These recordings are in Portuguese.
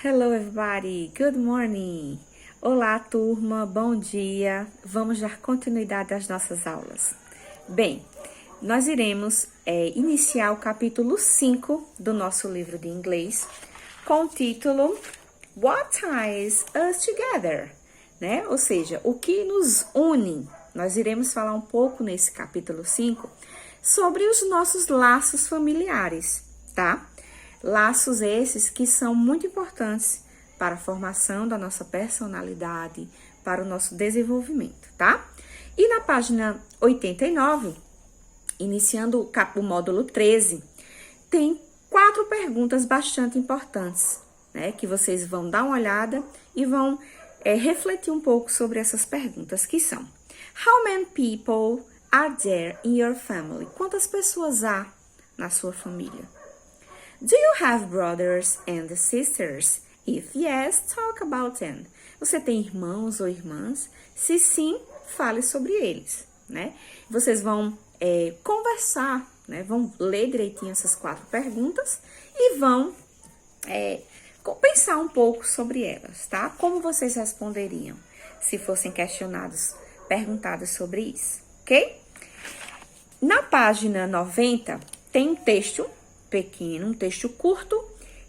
Hello everybody, good morning! Olá turma, bom dia! Vamos dar continuidade às nossas aulas. Bem, nós iremos iniciar o capítulo 5 do nosso livro de inglês com o título What Ties Us Together? Né? Ou seja, o que nos une. Nós iremos falar um pouco nesse capítulo 5 sobre os nossos laços familiares, tá? Laços esses que são muito importantes para a formação da nossa personalidade, para o nosso desenvolvimento, tá? E na página 89, iniciando o módulo 13, tem 4 perguntas bastante importantes, né? Que vocês vão dar uma olhada e vão refletir um pouco sobre essas perguntas, que são: How many people are there in your family? Quantas pessoas há na sua família? Do you have brothers and sisters? If yes, talk about them. Você tem irmãos ou irmãs? Se sim, fale sobre eles, né? Vocês vão conversar, né? Vão ler direitinho essas 4 perguntas e vão pensar um pouco sobre elas, tá? Como vocês responderiam se fossem perguntados sobre isso, ok? Na página 90 tem um texto pequeno, um texto curto,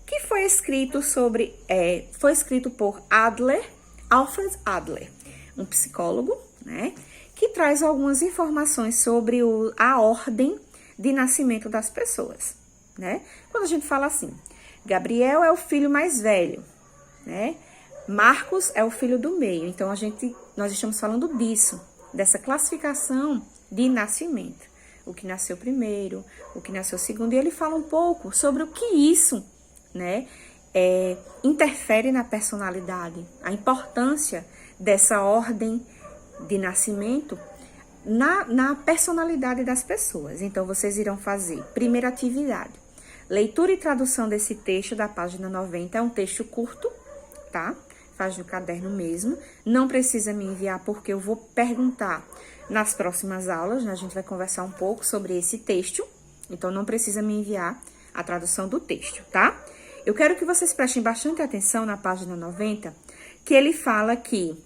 que foi escrito por Alfred Adler, um psicólogo, né, que traz algumas informações sobre a ordem de nascimento das pessoas, né? Quando a gente fala assim, Gabriel é o filho mais velho, né? Marcos é o filho do meio. Então nós estamos falando disso, dessa classificação de nascimento. O que nasceu primeiro, o que nasceu segundo, e ele fala um pouco sobre o que isso, né, interfere na personalidade, a importância dessa ordem de nascimento na personalidade das pessoas. Então, vocês irão fazer, primeira atividade, leitura e tradução desse texto da página 90, é um texto curto, tá? Faz no caderno mesmo, não precisa me enviar porque eu vou perguntar nas próximas aulas, né? A gente vai conversar um pouco sobre esse texto, então não precisa me enviar a tradução do texto, tá? Eu quero que vocês prestem bastante atenção na página 90, que ele fala que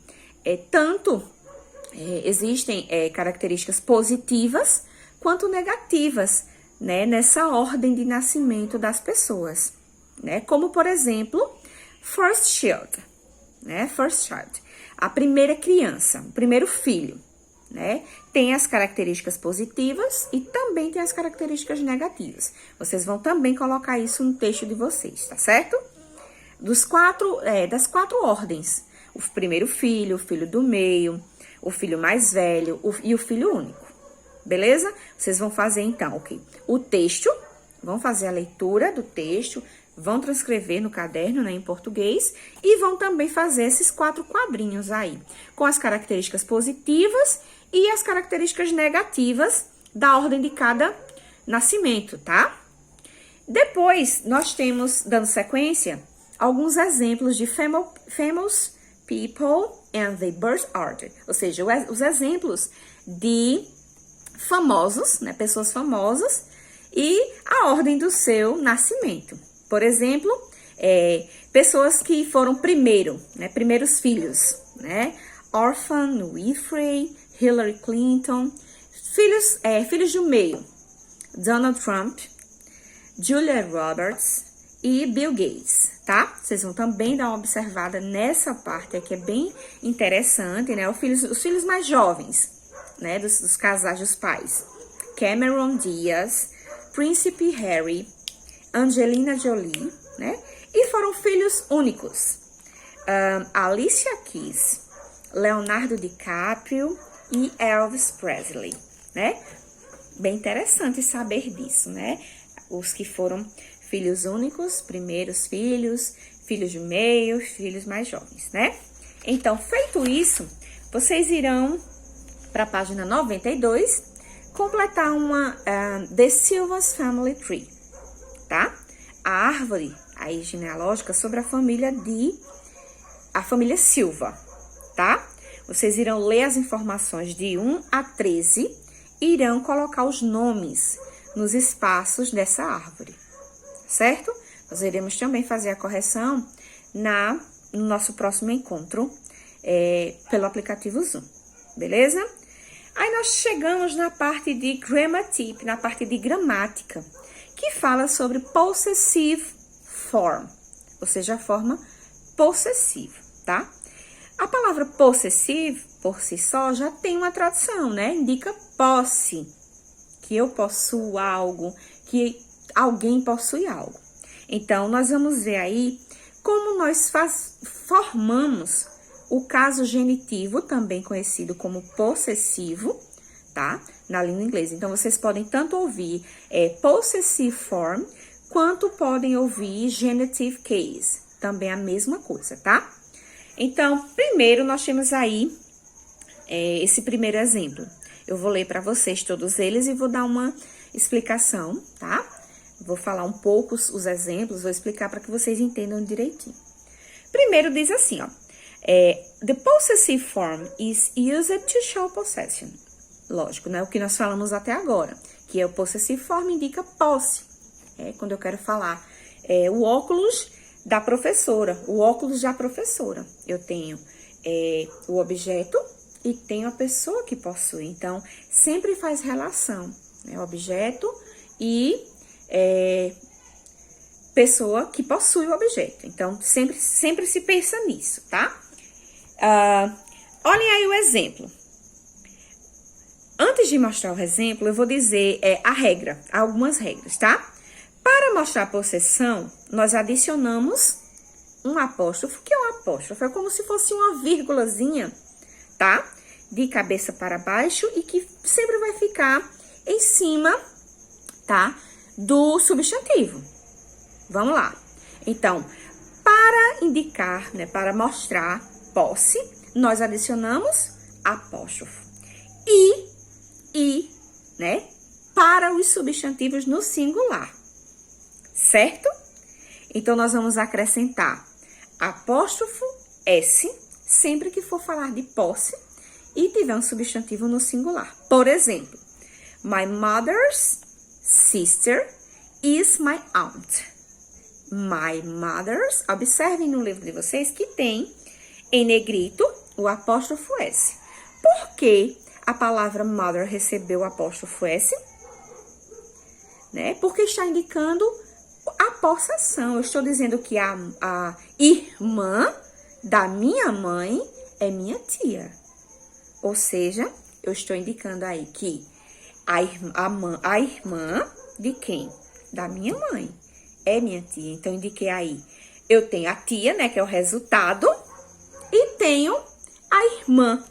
existem características positivas quanto negativas, né? Nessa ordem de nascimento das pessoas, né? Como, por exemplo, first child, né? First child, a primeira criança, o primeiro filho, né? Tem as características positivas e também tem as características negativas. Vocês vão também colocar isso no texto de vocês, tá certo? Das 4 ordens, o primeiro filho, o filho do meio, o filho mais velho e o filho único, beleza? Vocês vão fazer então, o texto, vão fazer a leitura do texto, vão transcrever no caderno, né, em português, e vão também fazer esses 4 quadrinhos aí, com as características positivas e as características negativas da ordem de cada nascimento, tá? Depois, nós temos, dando sequência, alguns exemplos de famous people and the birth order, ou seja, os exemplos de famosos, né, pessoas famosas, e a ordem do seu nascimento. Por exemplo, pessoas que foram primeiros filhos, né? Orphan Winfrey, Hillary Clinton, filhos do meio, Donald Trump, Julia Roberts e Bill Gates, tá? Vocês vão também dar uma observada nessa parte aqui, é bem interessante, né? Os filhos mais jovens, né? Dos casais dos pais, Cameron Diaz, Príncipe Harry, Angelina Jolie, né? E foram filhos únicos, Alicia Keys, Leonardo DiCaprio e Elvis Presley, né? Bem interessante saber disso, né? Os que foram filhos únicos, primeiros filhos, filhos de meio, filhos mais jovens, né? Então, feito isso, vocês irão para a página 92 completar uma The Silva's Family Tree, tá? A árvore aí genealógica sobre a família Silva, tá? Vocês irão ler as informações de 1 a 13 e irão colocar os nomes nos espaços dessa árvore, certo? Nós iremos também fazer a correção no nosso próximo encontro pelo aplicativo Zoom, beleza? Aí nós chegamos na parte de grammatic, na parte de gramática, que fala sobre possessive form, ou seja, a forma possessiva, tá? A palavra possessive, por si só, já tem uma tradução, né? Indica posse, que eu possuo algo, que alguém possui algo. Então, nós vamos ver aí como nós formamos o caso genitivo, também conhecido como possessivo, tá? Na língua inglesa. Então, vocês podem tanto ouvir possessive form, quanto podem ouvir genitive case. Também a mesma coisa, tá? Então, primeiro, nós temos aí esse primeiro exemplo. Eu vou ler para vocês todos eles e vou dar uma explicação, tá? Vou falar um pouco os exemplos, vou explicar para que vocês entendam direitinho. Primeiro, diz assim, ó. The possessive form is used to show possession. Lógico, né? O que nós falamos até agora, que é o possessive form indica posse. Quando eu quero falar o óculos da professora, o óculos da professora. Eu tenho o objeto e tenho a pessoa que possui. Então, sempre faz relação, né? Objeto e pessoa que possui o objeto. Então, sempre se pensa nisso, tá? Olhem aí o exemplo. Antes de mostrar o exemplo, eu vou dizer algumas regras, tá? Para mostrar a possessão, nós adicionamos um apóstrofo. O que é um apóstrofo? É como se fosse uma vírgulazinha, tá? De cabeça para baixo e que sempre vai ficar em cima, tá? Do substantivo. Vamos lá. Então, para indicar, né, para mostrar posse, nós adicionamos apóstrofo. E, né, para os substantivos no singular. Certo? Então, nós vamos acrescentar apóstrofo S sempre que for falar de posse e tiver um substantivo no singular. Por exemplo, my mother's sister is my aunt. My mother's, observem no livro de vocês que tem em negrito o apóstrofo S. Por que a palavra mother recebeu o apóstrofo S? Né? Porque está indicando a possessão. Eu estou dizendo que a irmã da minha mãe é minha tia. Ou seja, eu estou indicando aí que a irmã de quem? Da minha mãe. É minha tia. Então, indiquei aí. Eu tenho a tia, né? Que é o resultado. E tenho a irmã.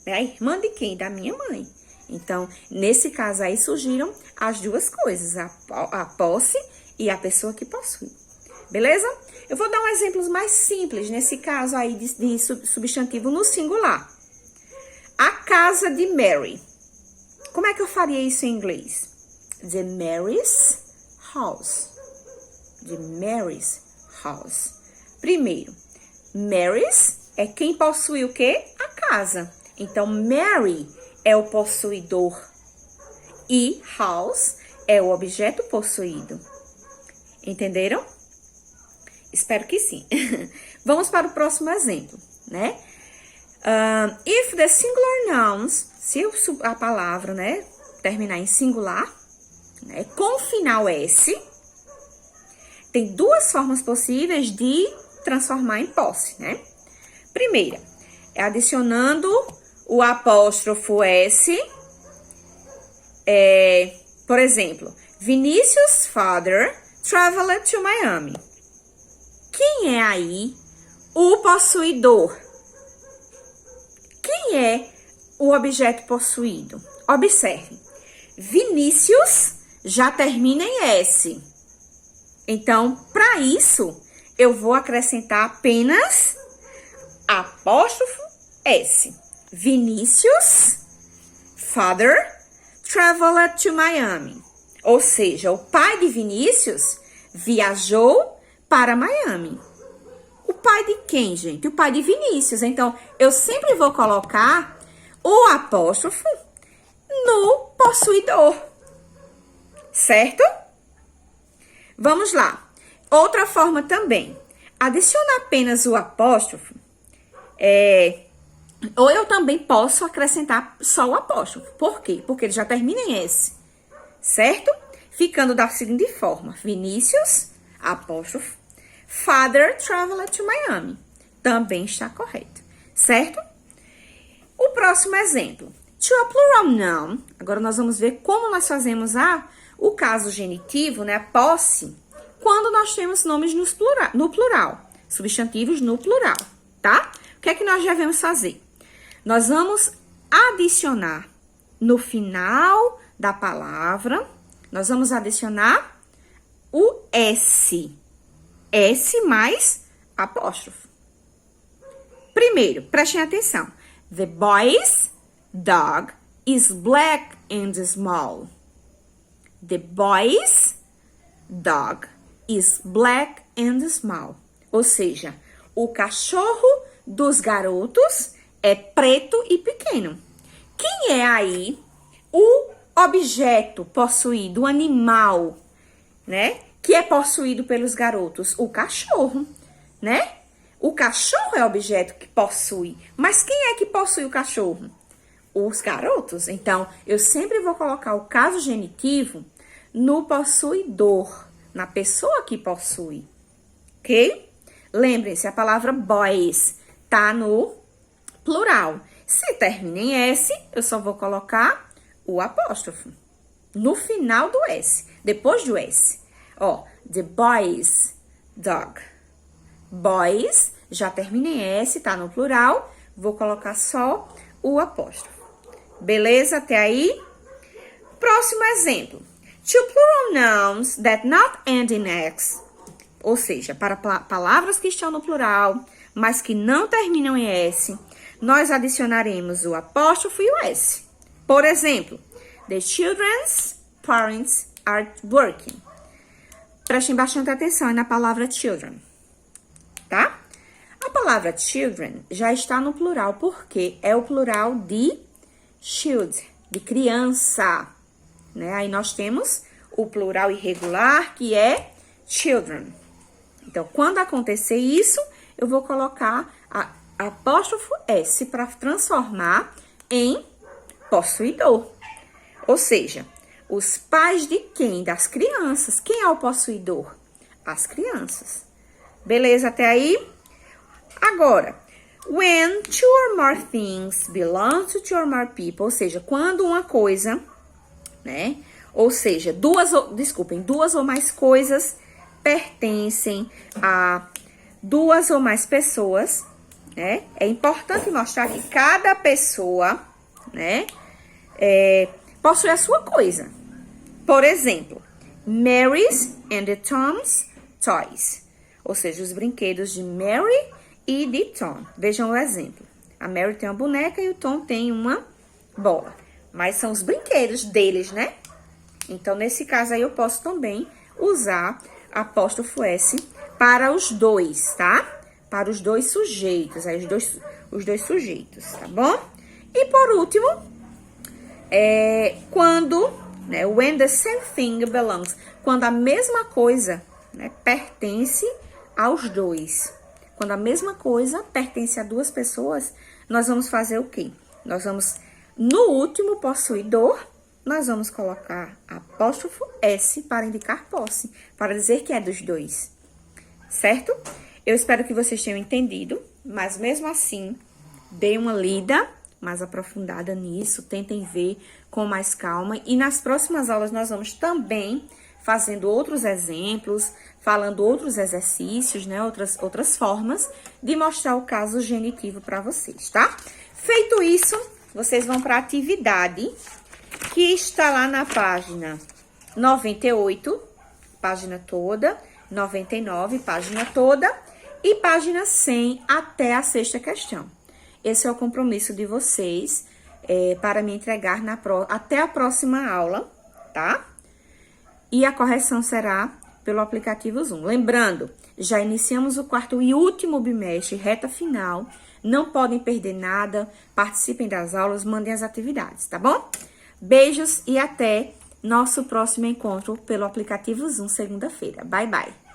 É a irmã de quem? Da minha mãe. Então, nesse caso aí, surgiram as duas coisas. A posse e a pessoa que possui. Beleza? Eu vou dar um exemplo mais simples. Nesse caso aí de substantivo no singular. A casa de Mary. Como é que eu faria isso em inglês? The Mary's house. The Mary's house. Primeiro, Mary's é quem possui o quê? A casa. Então, Mary é o possuidor. E house é o objeto possuído. Entenderam? Espero que sim. Vamos para o próximo exemplo, né? If the singular nouns, se a palavra, né, terminar em singular, né, com final S, tem duas formas possíveis de transformar em posse, né? Primeira, é adicionando o apóstrofo S, por exemplo, Vinicius' father traveled to Miami. Quem é aí o possuidor? Quem é o objeto possuído? Observe, Vinícius já termina em S. Então, para isso, eu vou acrescentar apenas apóstrofo S. Vinícius, father, traveled to Miami. Ou seja, o pai de Vinícius viajou para Miami. O pai de quem, gente? O pai de Vinícius. Então, eu sempre vou colocar o apóstrofo no possuidor. Certo? Vamos lá. Outra forma também. adicionar apenas o apóstrofo, ou eu também posso acrescentar só o apóstrofo. Por quê? Porque ele já termina em S, certo? Ficando da seguinte forma: Vinícius, apóstrofo, father traveled to Miami. Também está correto, certo? O próximo exemplo. To a plural noun. Agora nós vamos ver como nós fazemos o caso genitivo, né? A posse, quando nós temos nomes no plural. Substantivos no plural, tá? O que é que nós devemos fazer? Nós vamos adicionar no final da palavra, nós vamos adicionar o S. S mais apóstrofo. Primeiro, prestem atenção. The boy's dog is black and small. The boy's dog is black and small. Ou seja, o cachorro dos garotos é preto e pequeno. Quem é aí o objeto possuído, o animal, né? Que é possuído pelos garotos? O cachorro, né? O cachorro é o objeto que possui. Mas quem é que possui o cachorro? Os garotos. Então, eu sempre vou colocar o caso genitivo no possuidor, na pessoa que possui. Ok? Lembrem-se, a palavra boys tá no plural. Se termina em S, eu só vou colocar o apóstrofo no final do S, depois do S. Ó, the boy's dog. Boys, já termina em S, tá no plural, vou colocar só o apóstrofo. Beleza? Até aí? Próximo exemplo. To plural nouns that not end in X. Ou seja, para palavras que estão no plural, mas que não terminam em S, nós adicionaremos o apóstrofo e o S. Por exemplo, the children's parents are working. Prestem bastante atenção na palavra children, tá? A palavra children já está no plural, porque é o plural de child, de criança, né? Aí nós temos o plural irregular, que é children. Então, quando acontecer isso, eu vou colocar apóstrofo S para transformar em possuidor. Ou seja, os pais de quem? Das crianças. Quem é o possuidor? As crianças. Beleza até aí? Agora, when two or more things belong to two or more people, ou seja, quando uma coisa, né? Ou seja, duas ou mais coisas pertencem a duas ou mais pessoas, né? É importante mostrar que cada pessoa, né, possui a sua coisa. Por exemplo, Mary's and Tom's toys. Ou seja, os brinquedos de Mary e de Tom. Vejam o exemplo. A Mary tem uma boneca e o Tom tem uma bola. Mas são os brinquedos deles, né? Então, nesse caso aí, eu posso também usar apóstrofo S para os dois, tá? Para os dois sujeitos, aí os dois sujeitos, tá bom? E por último, quando, né, when the same thing belongs, quando a mesma coisa, né, pertence aos dois. Quando a mesma coisa pertence a duas pessoas, nós vamos fazer o quê? Nós vamos, no último possuidor, nós vamos colocar apóstrofo S para indicar posse, para dizer que é dos dois, certo? Eu espero que vocês tenham entendido, mas mesmo assim, deem uma lida mais aprofundada nisso, tentem ver com mais calma. E nas próximas aulas nós vamos também fazendo outros exemplos, falando outros exercícios, né? Outras formas de mostrar o caso genitivo para vocês, tá? Feito isso, vocês vão para a atividade que está lá na página 98, página toda, 99, página toda, e página 100 até a sexta questão. Esse é o compromisso de vocês para me entregar até a próxima aula, tá? E a correção será pelo aplicativo Zoom. Lembrando, já iniciamos o quarto e último bimestre, reta final. Não podem perder nada, participem das aulas, mandem as atividades, tá bom? Beijos e até nosso próximo encontro pelo aplicativo Zoom segunda-feira. Bye, bye!